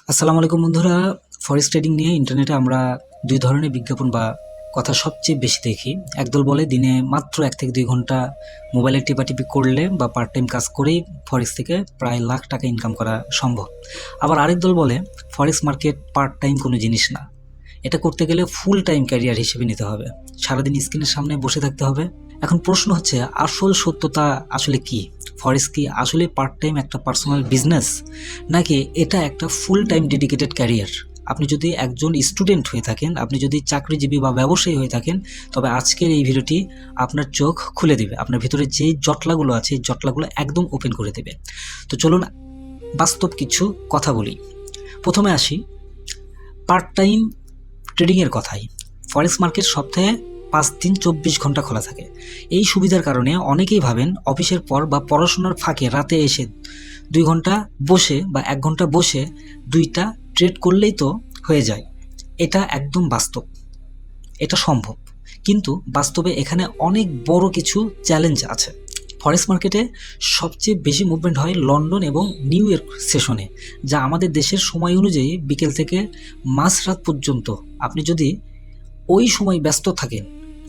আসসালামু আলাইকুম বন্ধুরা। ফরেক্স ট্রেডিং নিয়ে ইন্টারনেটে আমরা দুই ধরনের বিজ্ঞাপন বা কথা সবচেয়ে বেশি দেখি। একদল বলে দিনে মাত্র 1 থেকে 2 ঘন্টা মোবাইলে টিপাটিপি করলে বা পার্ট টাইম কাজ করেই ফরেক্স থেকে প্রায় লাখ টাকা ইনকাম করা সম্ভব। আবার আরেক দল বলে ফরেক্স মার্কেট পার্ট টাইম কোনো জিনিস না, এটা করতে গেলে ফুল টাইম ক্যারিয়ার হিসেবে নিতে হবে, সারাদিন স্ক্রিনের সামনে বসে থাকতে হবে। এখন প্রশ্ন হচ্ছে, আসল সত্যতা আসলে কি? ফরেক্স কি আসলে পার্ট টাইম একটা পার্সোনাল বিজনেস, নাকি এটা একটা ফুল টাইম ডেডিকেটেড ক্যারিয়ার? আপনি যদি একজন স্টুডেন্ট হয়ে থাকেন, আপনি যদি চাকরিজীবী বা ব্যবসায়ী হয়ে থাকেন, তবে আজকের এই ভিডিওটি আপনার চোখ খুলে দেবে, আপনার ভিতরে যে জটলাগুলো আছে এই জটলাগুলো একদম ওপেন করে দেবে। তো চলুন বাস্তব কিছু কথা বলি। প্রথমে আসি পার্ট টাইম ট্রেডিংয়ের কথাই। ফরেক্স মার্কেট সপ্তাহে 5 দিন 24 ঘন্টা খোলা থাকে। এই সুবিধার কারণে অনেকেই ভাবেন অফিসের পর বা পড়াশোনার ফাঁকে রাতে এসে 2 ঘন্টা বসে বা 1 ঘন্টা বসে 2টা ট্রেড করলেই তো হয়ে যায়। এটা একদম বাস্তব, এটা সম্ভব, কিন্তু বাস্তবে এখানে অনেক বড় কিছু চ্যালেঞ্জ আছে। ফরেক্স মার্কেটে সবচেয়ে বেশি মুভমেন্ট হয় লন্ডন এবং নিউ ইয়র্ক সেশনে, যা আমাদের দেশের সময় অনুযায়ী বিকেল থেকে মাঝরাত পর্যন্ত। আপনি যদি ওই সময় ব্যস্ত থাকেন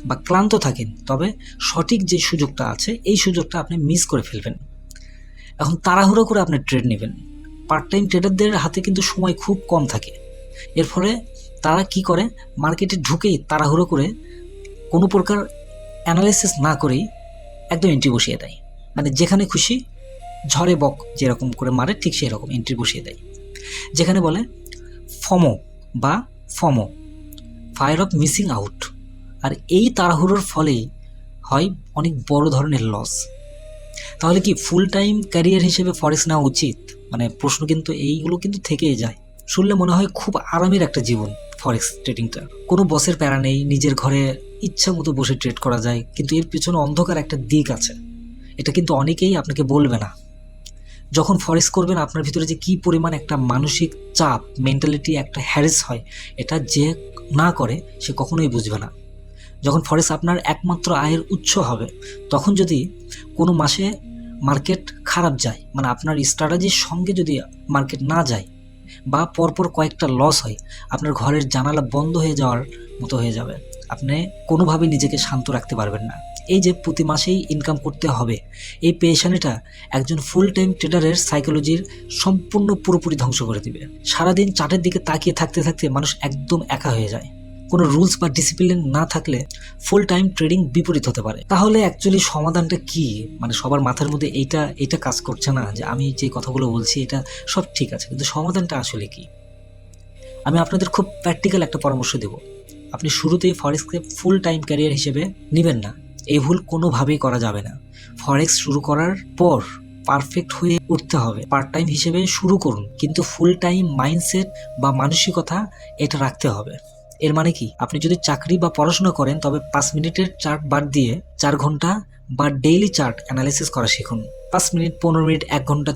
বা ক্লান্ত থাকেন, তবে সঠিক যে সুযোগটা আছে এই সুযোগটা আপনি মিস করে ফেলবেন। এখন তাড়াহুড়ো করে আপনি ট্রেড নেবেন। পার্ট টাইম ট্রেডারদের হাতে কিন্তু সময় খুব কম থাকে। এর ফলে তারা কি করে, মার্কেটে ঢুকেই তাড়াহুড়ো করে কোনো প্রকার অ্যানালাইসিস না করেই একদম এন্ট্রি বসিয়ে দেয়। মানে যেখানে খুশি ঝড়ে বক যেরকম করে মারে ঠিক সেই রকম এন্ট্রি বসিয়ে দেয়, যেখানে বলে ফমো বা FOMO, fire of missing out. আর এই তাড়াহুড়োর ফলেই হয় অনেক বড় ধরনের লস। তাহলে কি ফুল টাইম ক্যারিয়ার হিসেবে ফরেক্স নেওয়া উচিত? মানে প্রশ্ন কিন্তু এইগুলো কিন্তু থেকেই যায়। শুনলে মনে হয় খুব আরামের একটা জীবন ফরেক্স ট্রেডিংটা, কোনো বসের প্যারা নেই, নিজের ঘরে ইচ্ছা মতো বসে ট্রেড করা যায়। কিন্তু এর পিছনে অন্ধকার একটা দিক আছে, এটা কিন্তু অনেকেই আপনাকে বলবে না। যখন ফরেক্স করবেন আপনার ভিতরে যে কী পরিমাণ একটা মানসিক চাপ, মেন্টালিটি একটা হ্যারেস হয়, এটা যে না করে সে কখনোই বুঝবে না। যখন ফরেক্স আপনার একমাত্র আয়ের উৎস হবে, তখন যদি কোনো মাসে মার্কেট খারাপ যায়, মানে আপনার স্ট্র্যাটেজির সঙ্গে যদি মার্কেট না যায় বা পরপর কয়েকটা লস হয়, আপনার ঘরের জানালা বন্ধ হয়ে যাওয়ার মতো হয়ে যাবে। আপনি কোনোভাবেই নিজেকে শান্ত রাখতে পারবেন না। এই যে প্রতি মাসেই ইনকাম করতে হবে, এই পেশানিটা একজন ফুল টাইম ট্রেডারের সাইকোলজির সম্পূর্ণ পুরোপুরি ধ্বংস করে দিবে। সারাদিন চার্টের দিকে তাকিয়ে থাকতে থাকতে মানুষ একদম একা হয়ে যায়। কোনো রুলস বা ডিসিপ্লিন না থাকলে ফুল টাইম ট্রেডিং বিপরীত হতে পারে। তাহলে অ্যাকচুয়ালি সমাধানটা কি? মানে সবার মাথার মধ্যে এইটা কাজ করছে না যে আমি যে কথাগুলো বলছি এটা সব ঠিক আছে, কিন্তু সমাধানটা আসলে কি? আমি আপনাদের খুব প্র্যাকটিক্যাল একটা পরামর্শ দেব। আপনি শুরুতেই ফরেক্সকে ফুল টাইম ক্যারিয়ার হিসেবে নেবেন না, এই ভুল কোনোভাবেই করা যাবে না। ফরেক্স শুরু করার পর পারফেক্ট হয়ে উঠতে হবে। পার্ট টাইম হিসেবে শুরু করুন, কিন্তু ফুল টাইম মাইন্ডসেট বা মানসিকতা এটা রাখতে হবে। এর মানে কি, আপনি যদি চাকরি বা পড়াশোনা করেন তবে 5 মিনিটের চার্ট বাদ দিয়ে 4 ঘন্টা বা ডেইলি চার্ট অ্যানালাইসিস করা শিখুন। 5 মিনিট, 15 মিনিট, 1 ঘন্টা,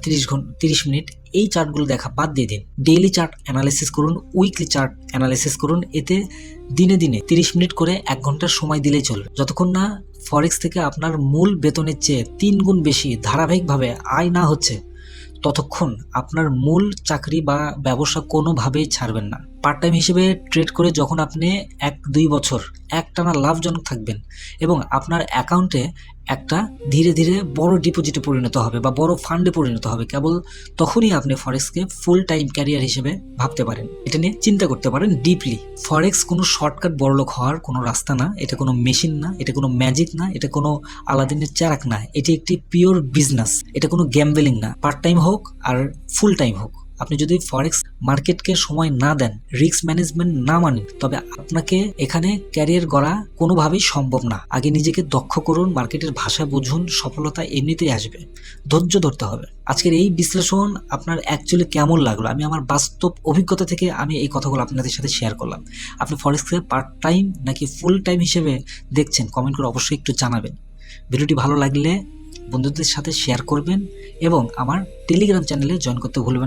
30 মিনিট এই চার্টগুলো দেখা বাদ দিয়ে দিন। ডেইলি চার্ট অ্যানালাইসিস করুন, উইকলি চার্ট অ্যানালাইসিস করুন। এতে দিনে দিনে 30 মিনিট করে 1 ঘন্টার সময় দিলেই চলবে। যতক্ষণ না ফরেক্স থেকে আপনার মূল বেতনের চেয়ে 3 গুণ বেশি ধারাবাহিকভাবে আয় না হচ্ছে, ততক্ষণ আপনার মূল চাকরি বা ব্যবসা কোনোভাবেই ছাড়বেন না। পার্ট টাইম হিসেবে ট্রেড করে যখন আপনি 1-2 বছর একটানা লাভজনক থাকবেন এবং আপনার অ্যাকাউন্টে একটা ধীরে ধীরে বড় ডিপোজিটে পরিণত হবে বা বড় ফান্ডে পরিণত হবে, কেবল তখনই আপনি ফরেক্সকে ফুল টাইম ক্যারিয়ার হিসেবে ভাবতে পারেন। এটা নিয়ে চিন্তা করতে পারেন ডিপলি। ফরেক্স কোনো শর্টকাট বড়লোক হওয়ার কোনো রাস্তা না, এটা কোনো মেশিন না, এটা কোনো ম্যাজিক না, এটা কোনো আলাদিনের চেরাক না। এটি একটি পিওর বিজনেস, এটা কোনো গ্যাম্বলিং না। পার্ট টাইম হোক আর ফুল টাইম হোক, আপনি যদি ফরেক্স মার্কেটকে সময় না দেন, রিস্ক ম্যানেজমেন্ট না মানেন, তবে আপনাকে এখানে ক্যারিয়ার গড়া কোনোভাবেই সম্ভব না। আগে নিজেকে দক্ষ করুন, মার্কেটের ভাষা বুঝুন, সফলতা এমনিতেই আসবে। ধৈর্য ধরতে হবে। আজকের এই বিশ্লেষণ আপনার অ্যাকচুয়ালি কেমন লাগলো? আমি আমার বাস্তব অভিজ্ঞতা থেকে আমি এই কথাগুলো আপনাদের সাথে শেয়ার করলাম। আপনি ফরেক্সকে পার্ট টাইম নাকি ফুল টাইম হিসেবে দেখছেন, কমেন্ট করে অবশ্যই একটু জানাবেন। ভিডিওটি ভালো লাগলে বন্ধুদের সাথে শেয়ার করবেন এবং আমার টেলিগ্রাম চ্যানেলে জয়েন করতে ভুলবেন না।